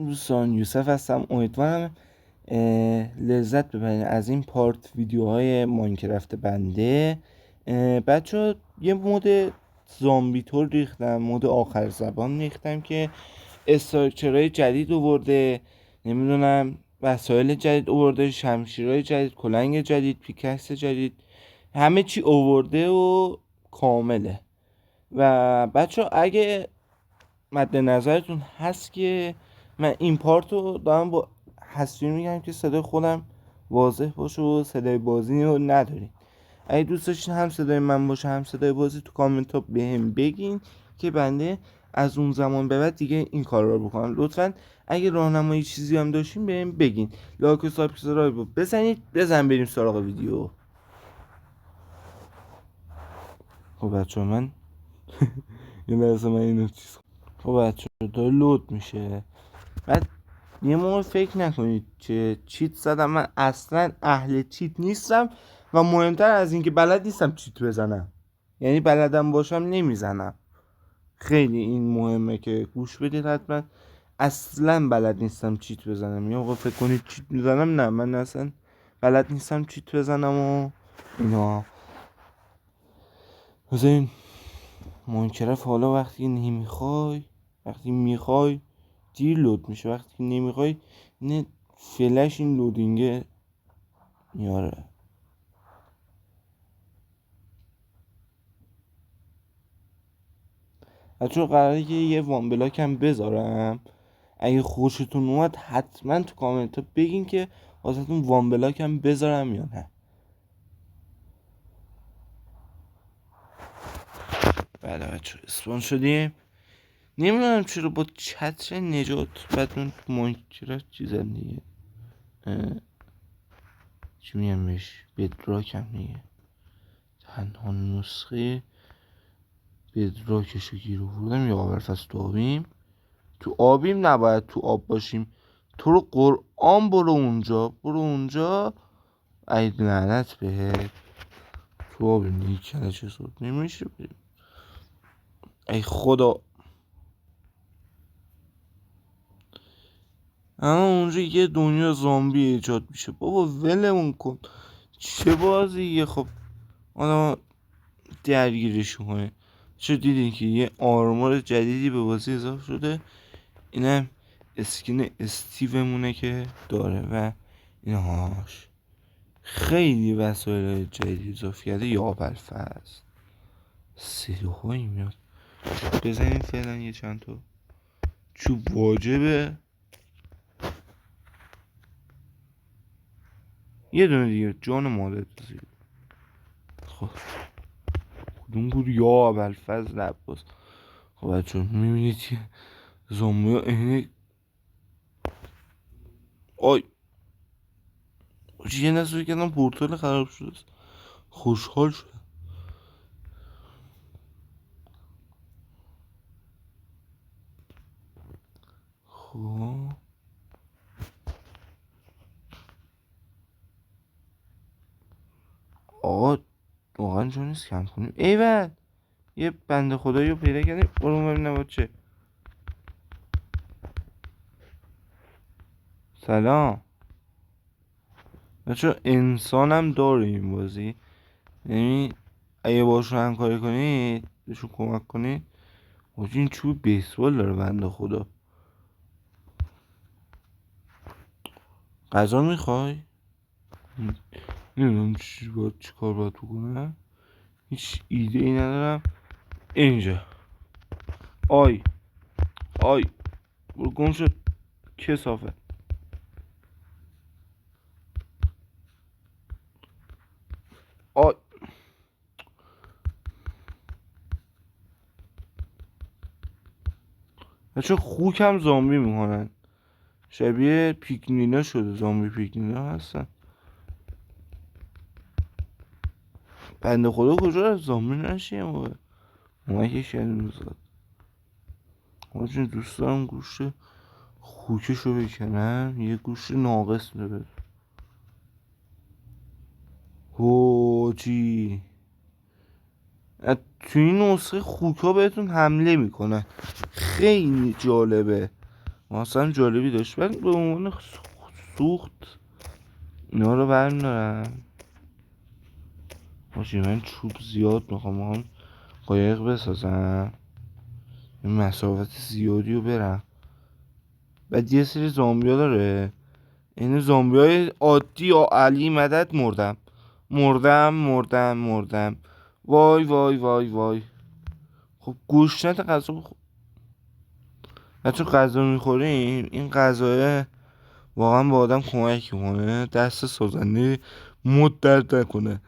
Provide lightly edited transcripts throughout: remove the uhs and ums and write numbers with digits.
دوستان، یوسف هستم. امیدوارم لذت ببرین از این پارت ویدیوهای ماینکرافت بنده. بچه یه مود زامبی تور ریختم، مود آخر زبان ریختم که استراکچرهای جدید آورده، نمیدونم وسایل جدید آورده، شمشیرهای جدید، کلنگ جدید، پیککس جدید، همه چی آورده و کامله. و بچه اگه مد نظرتون هست که من این پارت رو دارم با حسوی میگم که صدای خودم واضح باشه و صدای بازی رو ندارین. اگه دوست داشتین هم صدای من باشه هم صدای بازی، تو کامنت ها بهم بگین که بنده از اون زمان به بعد دیگه این کار رو بکنم. لطفا اگه راهنمایی چیزی هم داشتین بهم بگین. لایک و سابسکرایب بزنید. بریم سراغ ویدیو. خب بچه من یه لحظه من اینو چیز. خب بچه داره لود میشه. بعد یه موقع فکر نکنید که چیت زدم. من اصلا اهل چیت نیستم و مهمتر از این که بلد نیستم چیت بزنم، یعنی بلدم باشم نمیزنم. خیلی این مهمه که گوش بدید حتما. اصلا بلد نیستم چیت بزنم. یا فکر کنید چیت میزنم، نه، من اصلا بلد نیستم چیت بزنم و اینا. بذارین ماینکرافت حالا وقتی میخوای دیر لود میشه، وقتی نمیخوای نه فلش این لودینگه میاره. چون قراره که یه وان بلاک هم بذارم. اگه خوشتون اومد حتما تو کامنت ها بگین که واسهتون وان بلاک هم بذارم یا نه. بله بچه اسپان شدیم. نمیدونم چرا با چتر نجات بعد ماینکرافت چیزن دیگه، چی میگم بهش، بدراک هم دیگه، تنها نسخه بدراکشو گیر آوردم. یا ابوالفضل تو آبیم نباید تو آب باشیم. تو رو قرآن برو اونجا ای لعنت بهت. تو آبیم دیگه کلش حساب نمیشه بریم. ای خدا. اما اونجا یه دنیا زامبی ایجاد میشه. بابا ولمون کن، چه بازیه. خب آدم درگیرش کنه. چه دیدین که یه آرمور جدیدی به بازی اضافه شده؟ اینم اسکین استیومونه که داره و اینهاش. خیلی وسایل جدید اضافه کرده. یا ابوالفضل سلاحایی میاد. بزنیم فعلا یه چند تا چوب واجبه. یه دونه دیگه جان مادر زیر. خب کدوم بود؟ یا ابوالفضل عباس. خب بچه میبینید که زامبی ها اینه. آی یه نصفی کردم پورتال خراب شده. خوشحال شد. خب آقا واقعا جونیست کم کنیم. ایول یه بنده خدایی رو پیدا کردیم. برو ببینم با چه. سلام بچه. انسانم داره این بازی، یعنی اگه باشون همکاری کنید، بهشون کمک کنید. حاجی این چوب بیسبال داره بنده خدا. غذا میخوای؟ نمیدونم چی کار باید بکنم. هیچ ایده ای ندارم. اینجا آی برو گم شد کسافت. آی بچه خوک هم زامبی میکنن. شبیه پیکنینا شده. زامبی پیکنینا هستن. بنده خدا کجا رفت؟ زامبی نشیم اومد که شنیم زد. حاجی دوست دارم گوشت خوکشو بکنم. یه گوشت ناقص میده. حاجی تو این نسخه خوکا بهتون حمله میکنن. خیلی جالبه. اصلا جالبی داشت. ولی به عنوان سوخت اینا رو برمیدارم. باشی من چوب زیاد میخوام قایق بسازم، این مسافت زیادی رو برم. بعد یه سری زامبیا داره، این زامبیای عادی یا علی مدد. مردم. وای وای وای وای. خب گوشت غذا بچه غذا میخوریم، این غذاه واقعا با آدم کمک میکنه دست سازنده مد درد نکنه.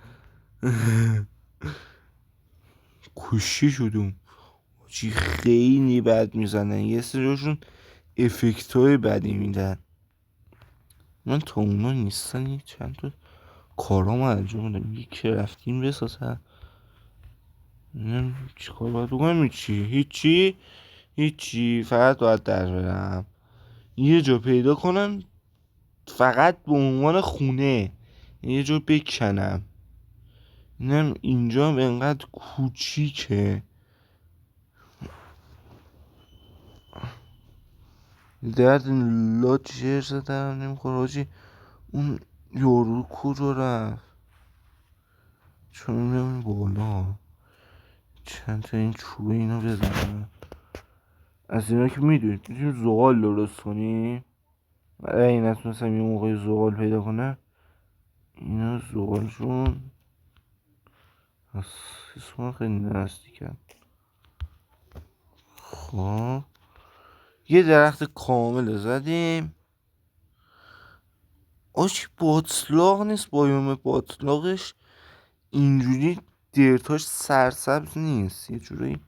کشی شدم چی، خیلی بد میزنن یه سریشون، افکت های بدی میدن. من تا اونا نیستن چند تا کارامو انجام بدم. یکی رفتیم بسازن، چی کار باید بکنم؟ هیچی فقط باید در برم یه جا پیدا کنم فقط به عنوان خونه، یه جا بکنم. اینم اینجا هم انقدر کوچیکه، درد لاچ جر زدم نمیخوره حاجی. اون یارو کجا رفت؟ چون میام بالا چند تا این چوبه اینو بزنم. از اینا که میدونید میتونیم زغال درست کنیم. برای این نتونستم یه موقع زغال پیدا کنم، اینا زغالشون از اسمان خیلی نزدیکن. خب یه درخت کامل زدیم. آش باطلاق نیست، بایوم باطلاقش اینجوری درتاش سرسبز نیست، یه جوری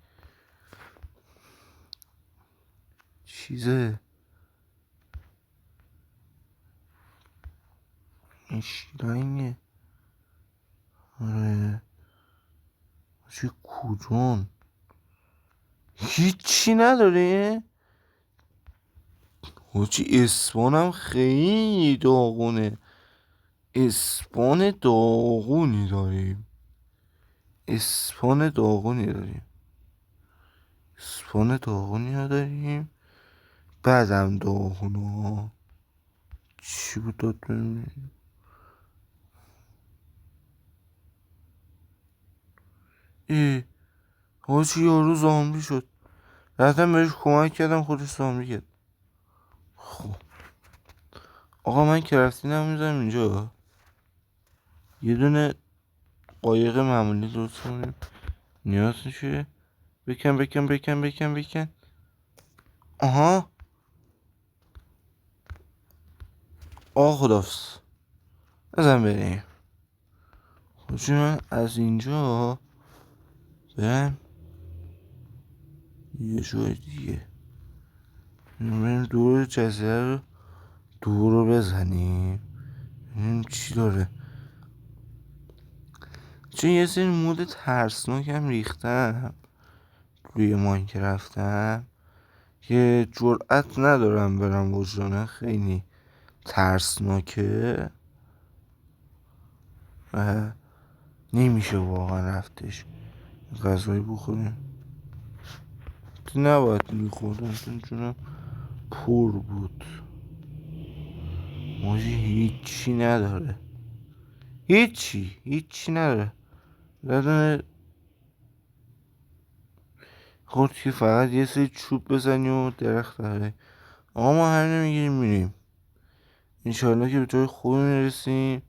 چیزه. این شیرینگه. آره چه کجان هیچی نداره. حاجی اسپانم خیلی داغونه. اسپان داغونی داریم. اسپان داریم. بعدم داغونه. چی بود داد ببینیم. حاجی یارو زامبی شد، رفتم بهش کمک کردم خودش زامبی کرد. خب آقا من کرفتینم میذارم اینجا، یه دونه قایق معمولی درست کنیم. نیاز میشه بکن. آها آقا خدافز ازم بریم. حاجی من از اینجا برم یه جای دیگه، بریم دور جزیره رو دور رو بزنیم ببینیم چی داره. چون یه سری مود ترسناک هم ریختم روی ماینکرفتم که جرأت ندارم برم وجدانه، خیلی ترسناکه و نمیشه واقعا رفتش. غذایی بخوریم نباید میخوردم چون جونم پر بود. ماجی هیچی نداره، هیچی نداره. یادونه خورد که فقط یه سری چوب بزنی و درخت داره. آقا ما همینو میگیریم میریم انشاءالله که به جای خوبی میرسیم.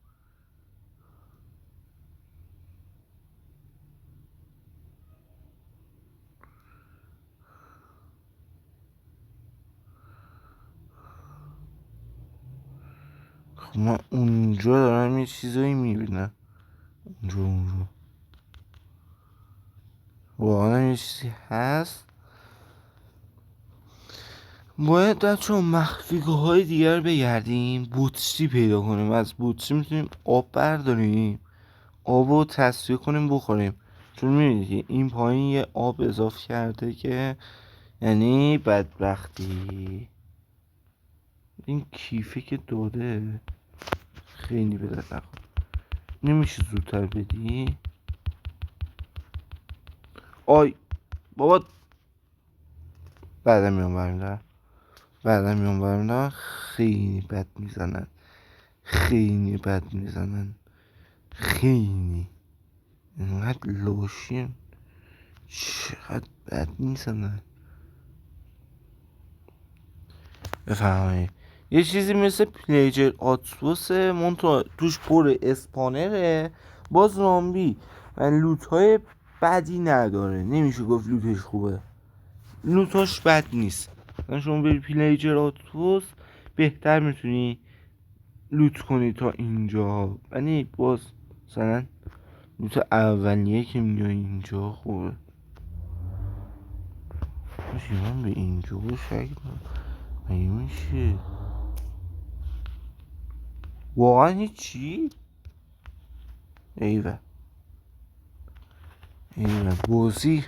خب من اونجا دارم یه چیزایی میبینم، اونجا واقعا یه چیزی هست. باید بچه ها مخفیگاه های دیگر بگردیم، بطری پیدا کنیم. از بطری میتونیم آب برداریم، آب رو تصفیه کنیم بخوریم. چون میبینید که این پایین یه آب اضافه کرده که یعنی بدبختی. این کیفه که داده خیلی به درد نخور. نمیشه زودتر بدی؟ آی بابا بعدم میام برمیدارم. بعدا میان برمیدارن خیلی بد میزنن، خیلی بد میزنن، خیلی اینقدر لاشین، چقدر بد میزنن. بفرمایید. یه چیزی مثل پلیجر آتروسه مونتا توش پر اسپانره با زامبی و لوت های بدی نداره، نمیشه گفت لوتش خوبه، لوتاش بد نیست. شما بری پلیجر آتروس بهتر میتونی لوت کنی تا اینجا، ولی باز مثلا لوت اولیه که میای اینجا خوبه. من به اینجا شکل مگه میشه واقعا هیچی؟ ایوه بازی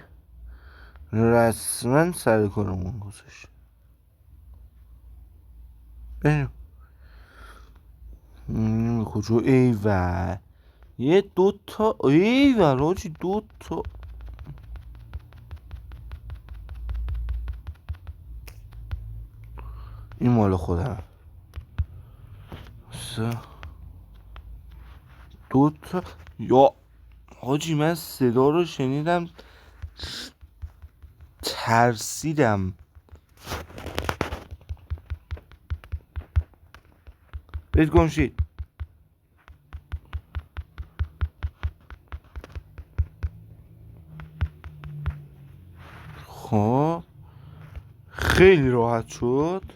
رسما سر کارمون گذاشت. بریم کجا؟ ایوه یه دوتا، ایوه راجی دوتا. این مال خودم دوتا. یا حاجی من صدا رو شنیدم ترسیدم. برید گم شید. خب خیلی راحت شد.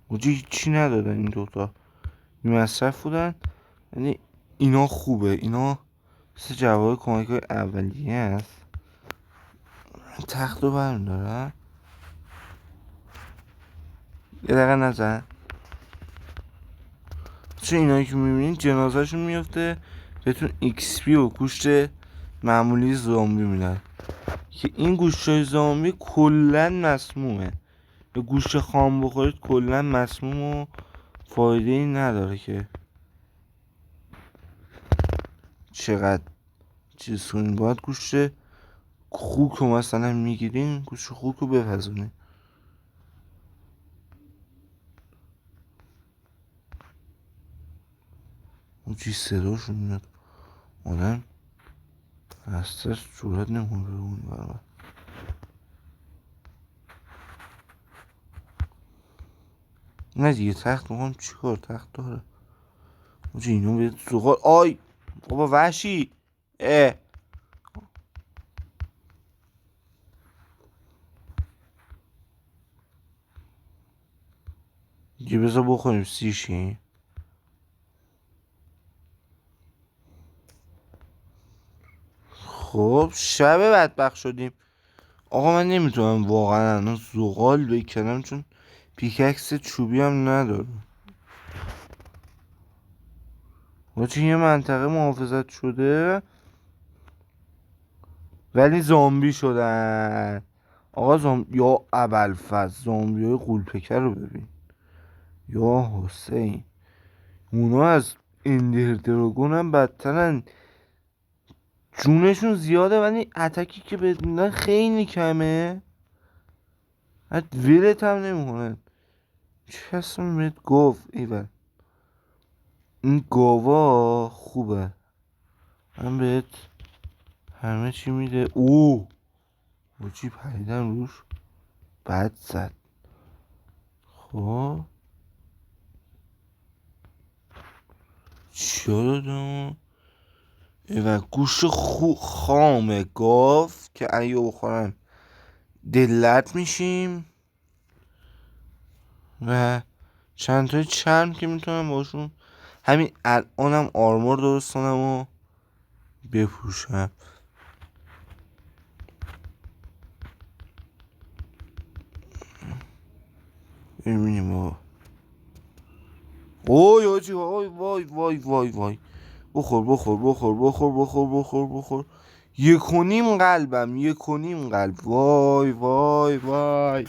حاجی چی ندادن این دوتا، مصرف بودن، یعنی اینا خوبه، اینا مثل جواب کمک های اولیه هست. تخت رو برمیدارن یه دقیقه نزن، چون اینایی که میبینین جنازهشون میفته بهتون XP و گوشت معمولی زامبی میدن که این گوشت های زامبی کلن مسمومه، به گوشت خام بخورید کلن مسموم و فایده ای نداره که چقدر چیز کنین. باید گوشت خوک رو مثلا میگیرین، گوشت خوک رو بپزونین. اون چی صداشون میاد آدم هستش صورت نمونه به اون برابر. نه دیگه تخت میخوام چیکار، تخت داره اونجا اینو به زغال. آی بابا وحشی دیگه بذار بخوریم سیشی. خب شب بدبخت شدیم. آقا من نمیتونم واقعا الان زغال بکنم چون پیککس چوبی هم ندارم. چون یه منطقه محافظت شده ولی زامبی شدن. آقا یا ابوالفضل زامبی های غولپکر رو ببین، یا حسین اونا از اندر دراگون هم بدترن، جونشون زیاده ولی اتکی که بدن خیلی کمه، حتی ویلت هم نمیکنن. چه کسی بهت گفت ایول این گاوا خوبه، من بهت همه چی میده. او چی پریدم روش بد زد. خب چیا دادم؟ و گوشت خام گاو که اگه بخورم دلت میشیم و چند تای چرم که میتونم باشون همین الانم آرمور درست کنم و بپوشم. ببینیم بابا. اوی آجی وای وای وای وای وای بخور بخور بخور بخور بخور بخور بخور. 1.5 قلبم 1.5 قلب. وای وای وای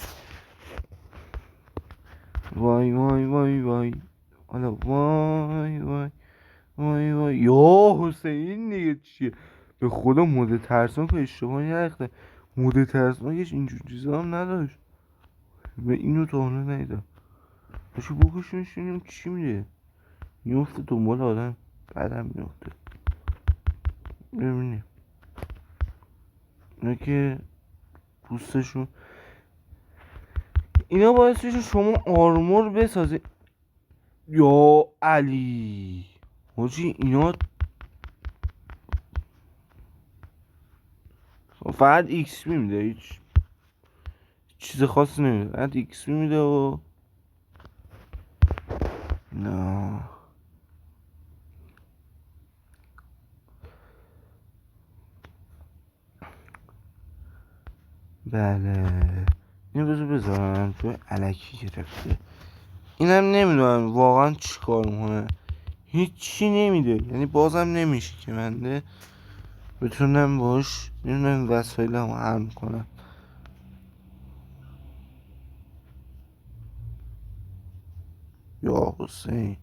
وای وای وای وای حالا وای وای وای وای. یا حسین دیگه چیه به خدا مورد ترسان که اشتباهی نرخته. مود ترسناکش اینجور چیزا هم نداشت. به اینو تا حالا ندیدم. باشو بکشونش ببینیم چی میره. میفته دنبال آدم بعدم میفته. ببینیم اینا که پوستشون اینا باعث میشه شما آرمور بسازی. یا علی حاجی اینا فقط ایکس پی میده، هیچ چیز خاصی نمیده، فقط ایکس پی میده و نه. بله اینو بذارم تو علکی گرفته. اینم نمیدونم واقعا چی کار میکنه، هیچی نمیده، یعنی بازم نمیشه که منده بتونم باش نمیدونم وسایلم رو حل کنم. یا حسین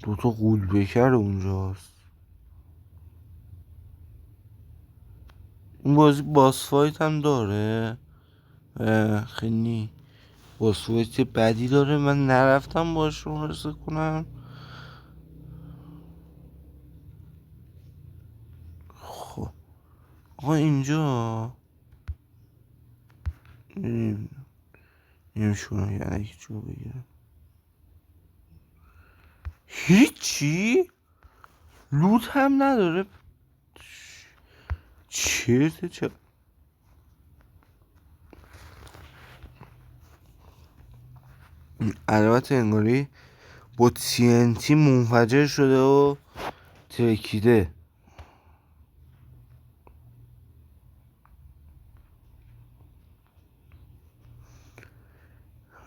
دوتا غول بکر اونجاست. این بازی باس فایت هم داره، خیلی باس فایت بدی داره. من نرفتم باش مبارزه کنم. خب آقا اینجا نمیشونم یعنی هیچ رو بگیرم. هیچی لوت هم نداره. چرته چه البته انگاری با TNT منفجر شده و ترکیده.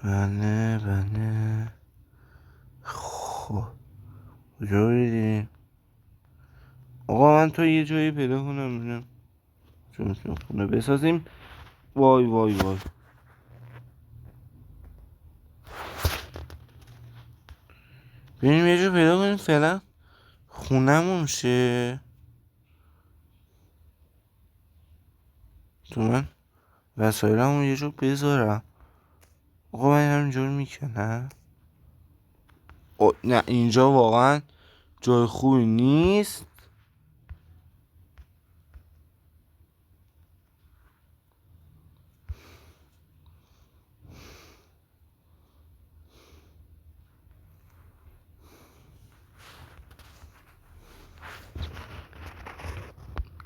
بله خب کجا بریدیم آقا؟ من تو یه جایی پیدا کنم ببینم چون میتونیم خونه بسازیم. وای بریم یه جا پیدا کنیم فعلا خونمون شه. تو من وسایلمون یه جا بذارم. آقا من همینجا میکنم. نه اینجا واقعا جای خوبی نیست.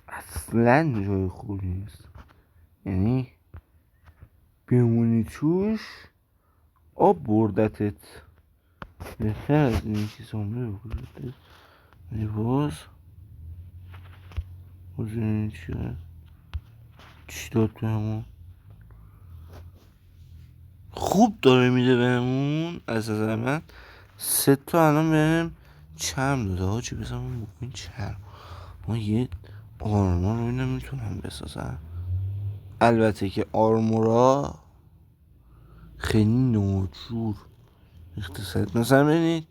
اصلا جای خوبی نیست، یعنی بمونی توش آب بردتت بهتر از این که سامنه بکشتت. ولی باز این چی داد بهمون؟ خوب داره میده بهمون. از نظر من 3 تا الان بهم چرم داده حاجی. بزنم بکنیم چرم ما یه آرمور رو اینو میتونم بسازم. البته که آرمورا خیلی ناجور اقتصاد. مثلا ببینید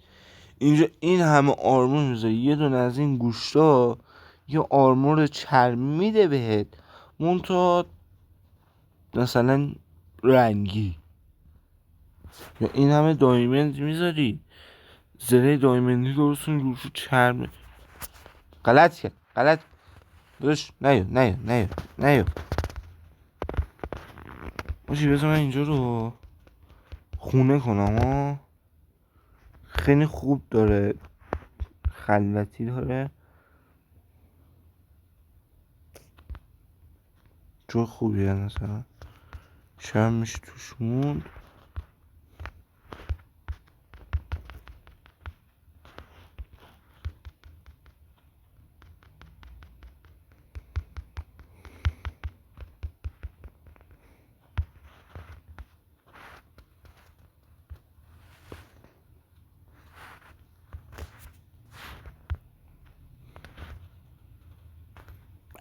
اینجا این همه آرمور میذاره، یه دونه از این گوشتا یه آرمور چرمی میده بهت، منتها مثلا رنگی. یا این همه دایمند میذاری، زره دایمندی درست کنی روشو چرمه. غلط کرد داداش. نیو باشی بذار من اینجا رو خونه کنم ها. خیلی خوب داره، خلوتی داره، جو خوبیه. مثلا شب میشه توش موند.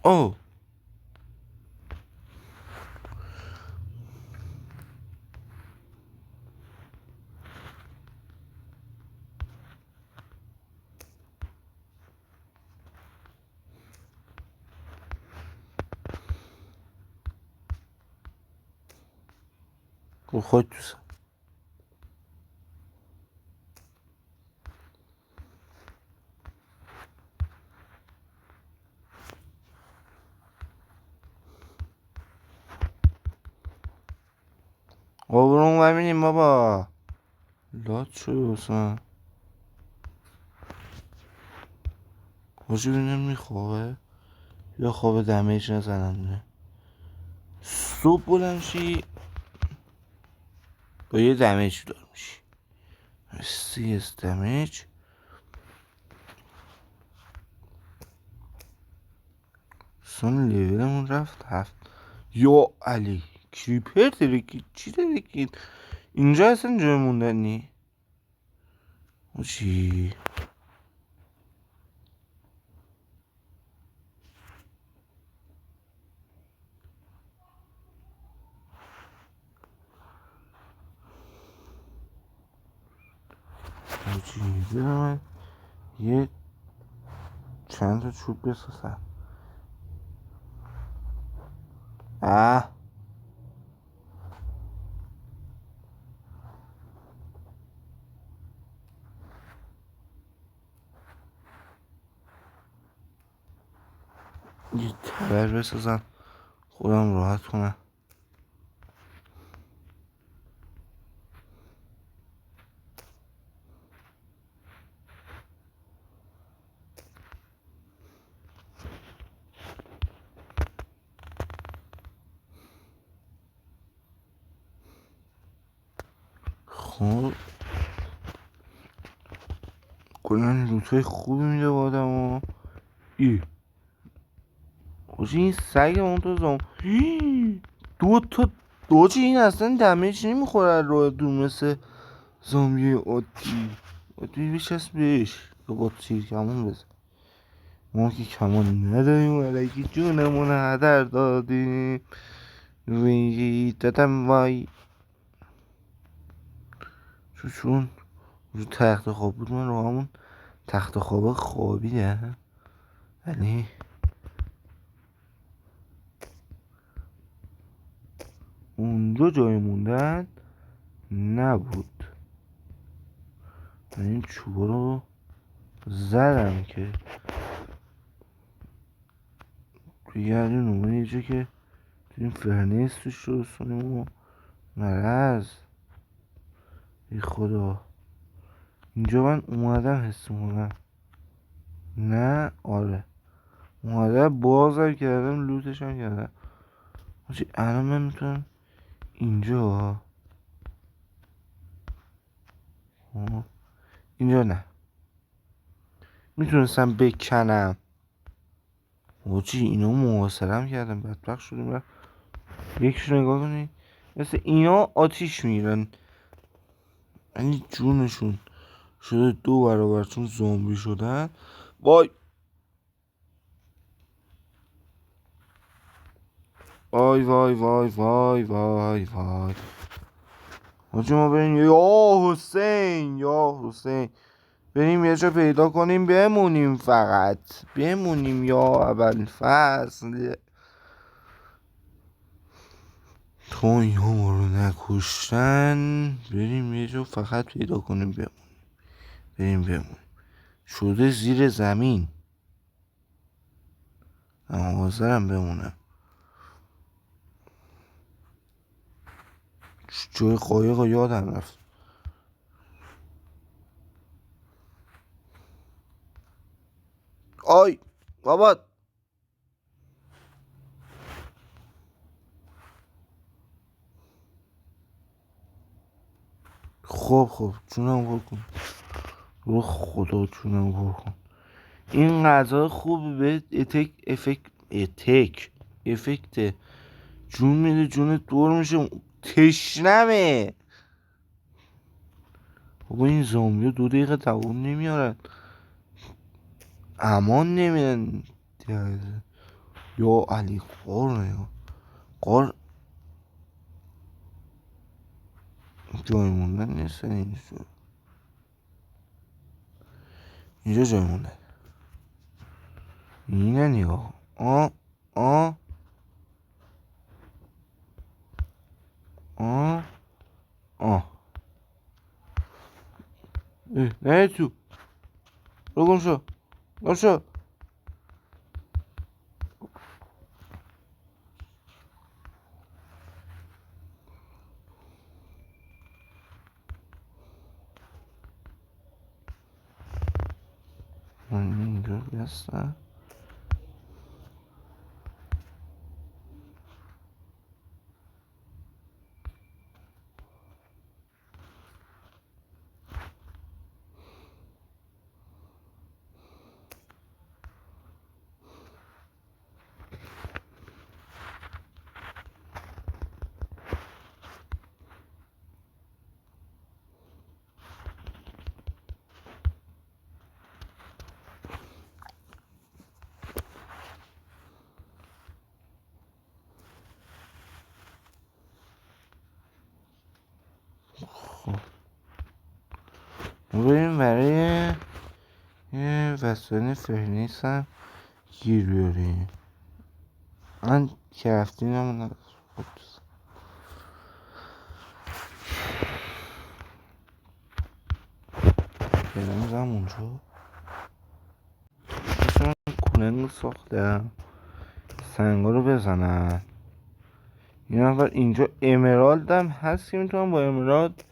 او خود دوست برون ببینیم بابا. لات شده اصلا. حاجی ببینم میخوابه یا خواب دمیج نزننده. صبح بلند شی با یه دمیج دار میشی. CS دمیج. سون لیولمون رفت 7. یا علی کریپر ترکید. چی ترکید اینجا؟ اصلا جای موندنی چی؟ برم یه چند تا چوب بسازم. یه تبر بسازم خودم راحت کنم. خب کلن لوتای خوبی میده با آدم ها. خوشی این سگ اون تو دو تا دوچی این اصلا دمیج نمیخوره رو دور مثل زامبی عادی بچسب بهش تو با تیر کمون بزن. ما که کمان نداریم علکی جونمون هدر دادیم. روی دادم وای چون رو تخت خواب بود من رو همون تخت خواب خوابیدم. ولی اونجا جای موندن نبود. من این چوبا رو زدم که بگردیم نمونه یه جا که این فرنیس توش درست کنیم و مرز. ای خدا اینجا من اومدم حس میکنم. نه آره اومدم بازم کردم لوتش هم کردم. الان من میتونم اینجا اینجا نه میتونستم بکنم. حاجی اینا محاصرم کردم بدبخت شدیم. یکیشو نگاه کنی مثل اینا آتیش میگیرن یعنی جونشون شده 2 برابر چون زومبی شدن. وای وای وای وای وای وای وای حاجی ما بریم یا حسین بریم یه جا پیدا کنیم بمونیم. فقط بمونیم یا اول فصل تو اینا ما رو نکشتن. بریم یه جا فقط پیدا کنیم بمونیم. شده زیر زمین اما حاضرم بمونم. جای قایق یادم رفت. آی بابا خب جونم بکن رو خدا جونم بکن. این غذا خوب به افکت جون میده. جونت دور میشه. تشنمه بابا. این زامبی 2 دقیقه دوام نمیارن امان نمیدن. یا علی قار جای موندن نیستن. اینجا جای موندن اینه نگاه. آ نه تو رو گم شو من اینجا بیستم. بریم برای یه وسایل فهرنیس هم گیر بیاریم. من کرافتین هم ندارم. بریم اونجا من کولنگ ساختم سنگا رو بزنن. این نفر اینجا امرالد هم هست که میتونم با امرالد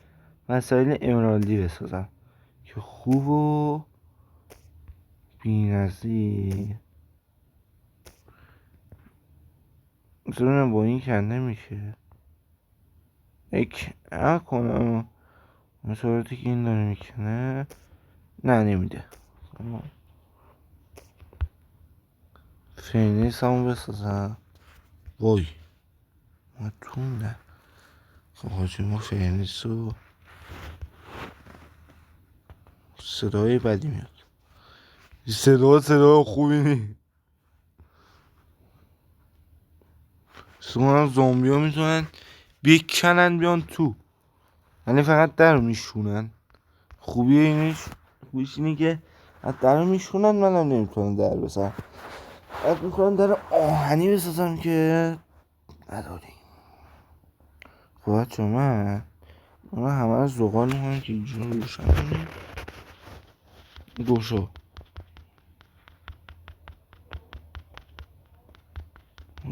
مسائل امرالدی بسازم که خوب و بی‌نظیر. مثلا با این کنده میشه یک کنم صورتی که این داره میکنه. نه نمیده. فینیس همون بسازم. وای ما تونه. خب حاجی ما فینیس رو صدای بدی میاد. صدا خوبی نی. سوان زومبی ها میتونن بیکنن بیان تو، یعنی فقط در رو میشونن. خوبی خوبیش اینه که از در رو میشونن. منم نمیتونم در بسازم. بعد میکنم در آهنی بسازم که نداریم. خب بچه من همه از زغال میکنم که اینجا رو روشن کنیم. گوشو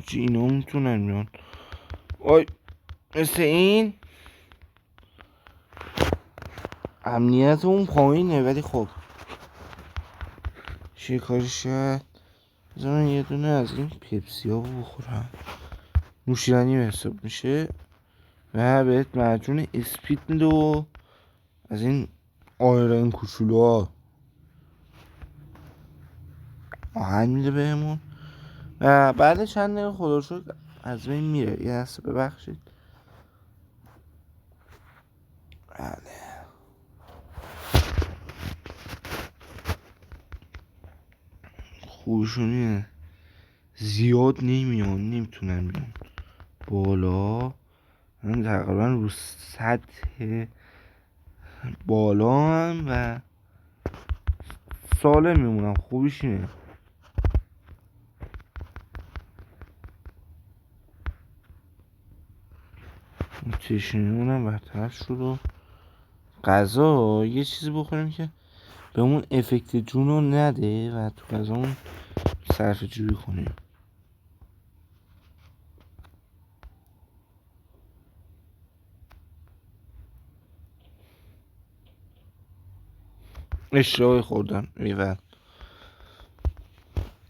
چی اینا میتونن میان. آی مثل این امنیت اون پایینه ولی خب چه کاری شد. بذار یه دونه از این پپسی ها بخورم. نوشیدنی حساب میشه و بهت معجون اسپید میده و از این آیرن کوچولو ها آهن میده بهمون و بعد چند دقیقه خدا رو شکر از بین میره. یه دسته ببخشید. بله خوبشونیه زیاد نمیان نمیتونن بیان بالا. من تقریبا رو سطح بالا هم و سالم میمونم. خوبیش اینه تشنیمونم برطرف شد و غذا یه چیزی بخوریم که بهمون افکت جون رو نده و تو غذامون صرف جویی کنیم. اشتباهی خوردم ریول.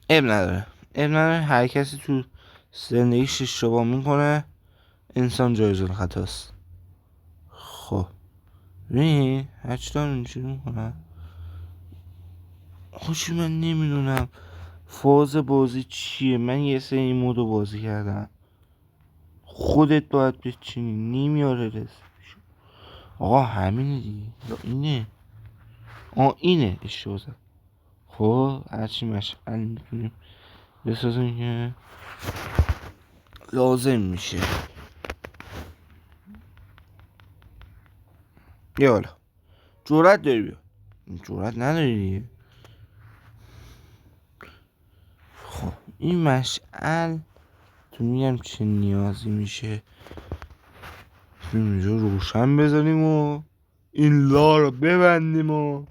اب نداره هر کسی تو زندگیش اشتباه میکنه. انسان جایز الخطاست. خب ببین هرچی دارم اینجوری میکنم. خوشی من نمیدونم فاز بازی چیه. من یه سری این مودو بازی کردم. خودت باید بچینی نمیاره رسمش. آقا همینه دیگه یا اینه. اینه اشتباه زد. خب هرچی مشغل میتونیم بسازیم که لازم میشه. یه حالا جرأت داری بیا. جرأت نداری دیگه. خب این مشعل تو میگم چه نیازی میشه. اینجا روشن بذاریم و این لا رو ببندیم و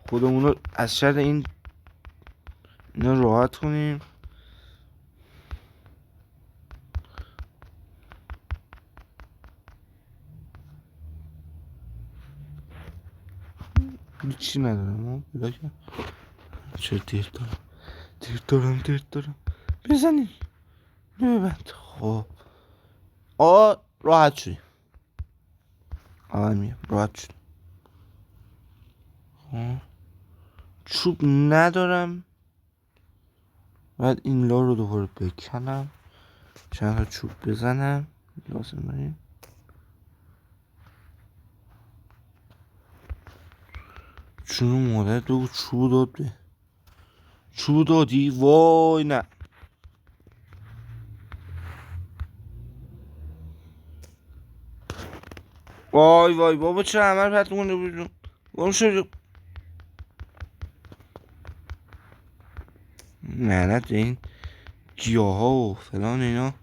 خودمون رو از شر اینا راحت کنیم. هیچی ندارم پیدا کنم. چه دیر دارم بزنیم ببند. خب راحت شدیم. راحت شدیم. چوب ندارم، باید این لا رو دوباره بکنم، چند تا چوب بزنم لازم داریم. چون مادر دو چوب داد به چوب دادی. وای نه وای بابا چه عمل پرت مونده بیرون. گم شد لعنت این گیاه ها و فلان اینا.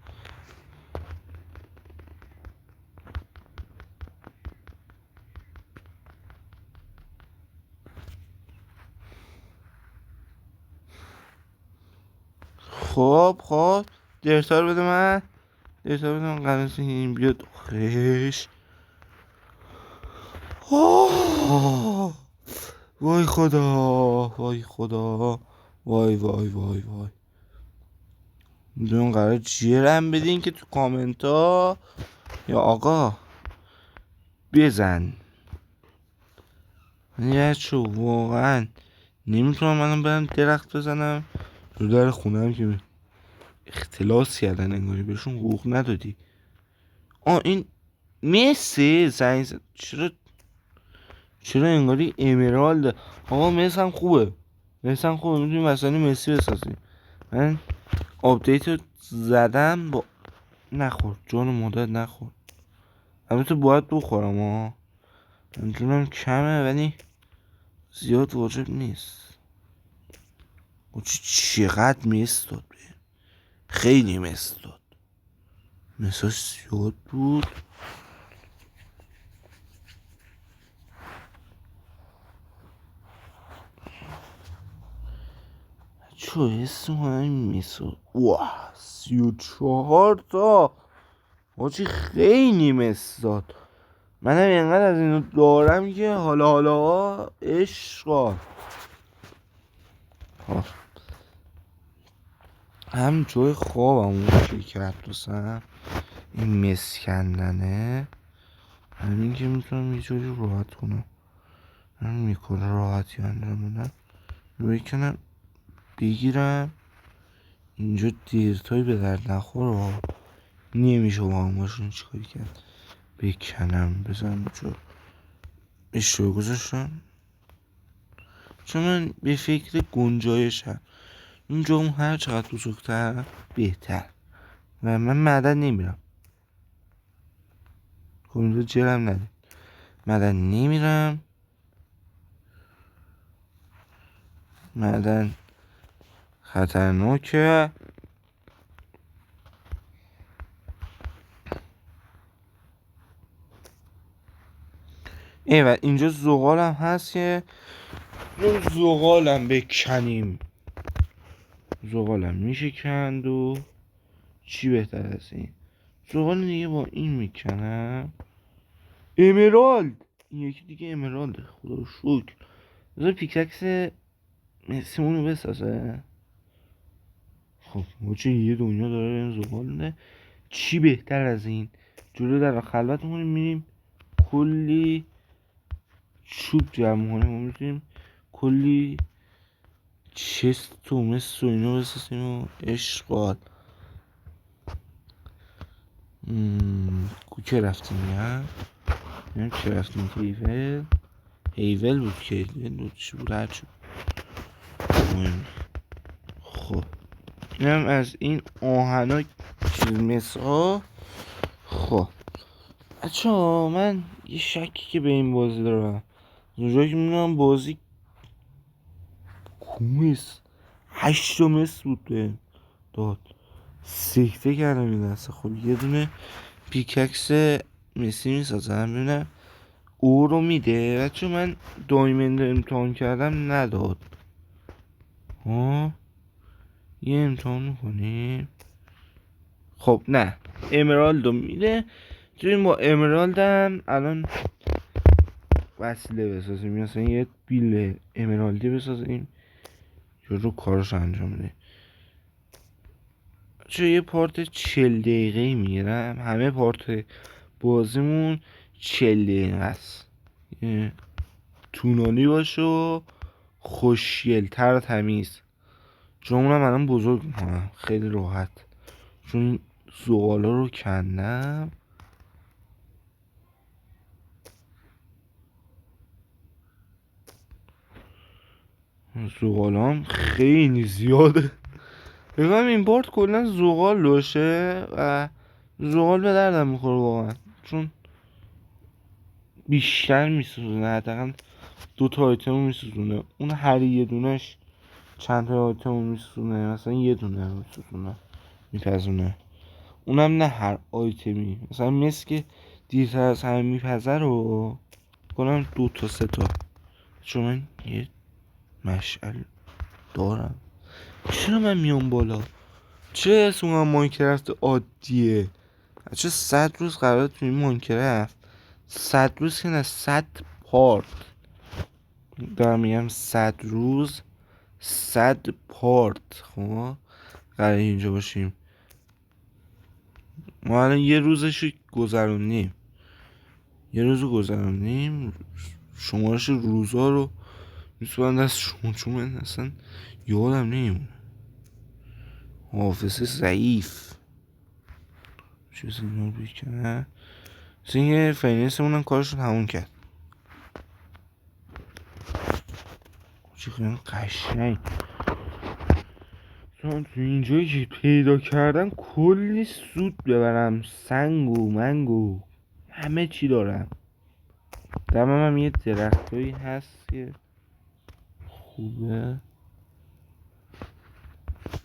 خب درتا رو بده من قرار این بیاد خش. وای خدا وای میدونم قرار جیرم بدین که تو کامنت ها یا آقا بزن. یه چو واقعا نمیتونم منم برم درخت بزنم رو در خونه هم که اختلاس کردن انگاری بهشون حقوق ندادی. این مسی زنگ زد. چرا انگاری امرالد. آقا مس هم خوبه میتونیم مثلا مسی بسازیم. من آپدیت رو زدم با نخور جان مادر نخور. البته باید بخورم میدونم کمه ولی زیاد واجب نیست. چقدر مس داد خیلی مس داد. مساش زیاد بود. چه اسم همین مسا 34 تا واجی خیلی مس داد. منم اینقدر از اینو دارم که حالا عشقا. هم جای خوابم اون کرد دوستم این مس کندنه. همین که میتونم یه جوری راحت کنم. من میکنه راحتی انجام بدم. بکنم بگیرم اینجا دیرتایی به درد نخور نمیشه با هم باشون چیکاری کرد. بکنم بزنم اونجا اشتباه گذاشتم چون من به فکر گنجایشم. اینجا اون هر چقدر بزرگتر بهتر و من معدن نمیرم. خب اینجا جرم نده معدن نمیرم. معدن خطرناکه. ایوه اینجا زغالم هست که زغالم بکنیم. زغالم میشه کند و چی بهتر از این زغال دیگه با این میکنم. امرالد این یکی دیگه امرالده خدا رو شکر. بذار پیککس سیمونو بسازه. خب چه یه دنیا داره این زغال نه. چی بهتر از این جلو در خلوت میریم کلی چوب جمع کنیم و میتونیم کلی چست و مست و اینو بسازیم و اشغال. که رفتیم نه نمیم که رفتیم که هیول بود که بود چی بود هرچی مهم. خب اینم از این آهنا چیز ها. خب بچه ها من یه شکی که به این بازی دارم اونجایی که میدونم بازی کومیست 8 مس بود به داد سکته کردم این دسته. خب یه دونه پیککس مسی میسازم ببینم او رو میده. بچه من دایمند امتحان کردم نداد. یه امتحان میکنیم. خب نه امرالدو میده. چون با امرالدم الان وسیله بسازیم، مثلا یه بیل امرالدی بسازیم یا رو کارش انجام بده. چون یه پارت 40 دقیقه میگیرم، همه پارت بازیمون 40 دقیقه است. طولانی باشه و خوشگل‌تر و تمیز. چون اونم الان بزرگ میکنم خیلی راحت، چون زغالا رو کندم. زغالام خیلی زیاده. بگم این بارد کلا زغال باشه و زغال به دردم میخوره واقعا، چون بیشتر میسوزونه. حداقل 2 تا آیتم میسوزونه، اون هر یه دونش چند تا آیتم میسوزونه. مثلا یه دونه میسوزونه میپزونه، اونم نه هر آیتمی. مثلا مثل که دیرتر از همه میپزه رو کنم 2 تا 3 تا. چون من یه مشعل دارم. چرا من میام بالا؟ چه اسمم ماینکرافت عادیه؟ چه 100 روز قرار تو این ماینکرافت، 100 روز که نه 100 پارت دارم میگم، 100 روز 100 پارت. خب قرار اینجا باشیم. ما الان یه روزش گذروندیم، یه روزو گذروندیم. شمارش روزا رو میسپرم دست شما، چون من اصلا یادم نمیمونه. حافظه ضعیف. چیزی رو بیکنه. مثل اینکه فیننسمون هم کارشون همون کرد. چی خیلی قشنگ. چون تو اینجایی که پیدا کردم کلی سود ببرم، سنگ و منگ و همه چی دارم. دمم هم یه درختایی هست که خوبه.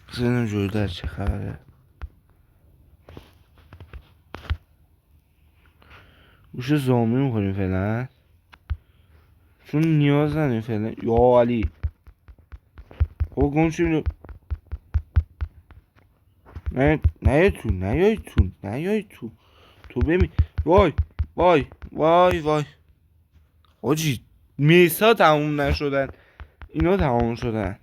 بزنم جوری در چه خبره. گوش زامی میکنیم فعلا، چون نیاز نداریم فعلا. یا علی او گمشیم اینو. نیای تو ببین. وای وای وای وای آجی، میسا تموم نشدن، اینا تموم شدن.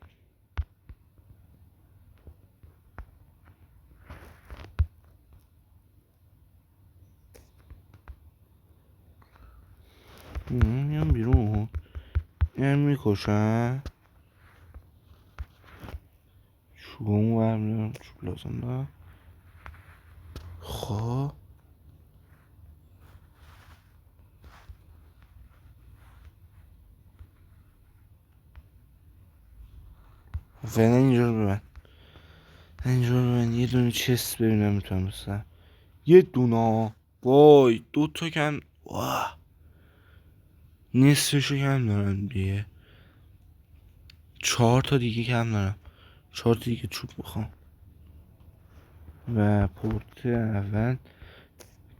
میام بیرون، میام میکشن. چوبمو برمیدارم، چوب لازم دارم. خب فعلا اینجا رو ببند، اینجا رو ببند. یه دونه چست ببینم میتونم بسازم. یه دونه. وای 2 تا کم. واه نصفشو کم دارم دیگه. 4 تا دیگه کم دارم. 4 تا دیگه چوب میخوام. و پورت اول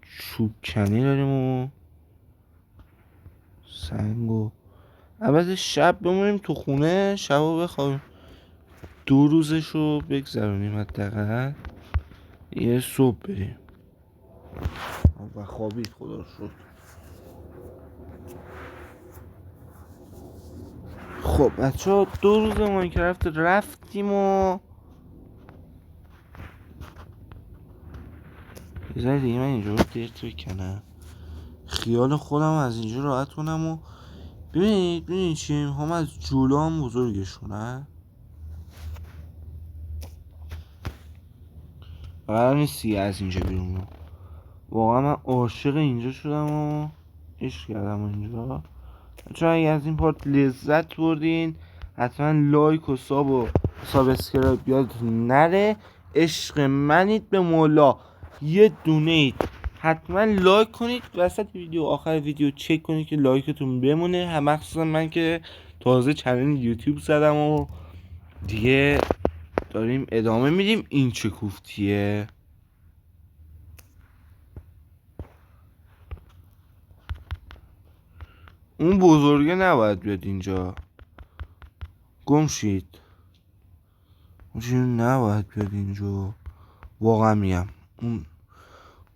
چوب کنی داریم و سنگ و اول شب بمونیم تو خونه، شب رو بخوابیم. 2 روزشو بگذرونیم حداقل، یه صبح بریم و خوابید. خدا رو شکر. خب بچه ها 2 روز ماینکرافت رفتیم و یه ذره دیگه من اینجا رو درت بکنم، خیال خودم از اینجا راحت کنم. و ببینید چی هم از جلو هم بزرگشونه. قرار نیستی از اینجا بیرون رو. واقعا من عاشق اینجا شدم و عشق کردم اینجا. چون اگه از این پارت لذت بردین حتما لایک و سابسکرایب یادتون نره. عشق منید به مولا. یه دونه اید حتما لایک کنید. وسط ویدیو آخر ویدیو چک کنید که لایکتون بمونه. هم مخصوصا من که تازه چنل یوتیوب زدم و دیگه داریم ادامه میدیم. این چه کوفتیه؟ اون بزرگه نباید بیاد اینجا. گم شید. اون نباید بیاد اینجا. واقعا میگم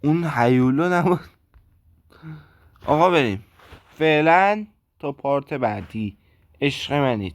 اون هیولا نباید. آقا بریم فعلا تا پارت بعدی. عشق منید.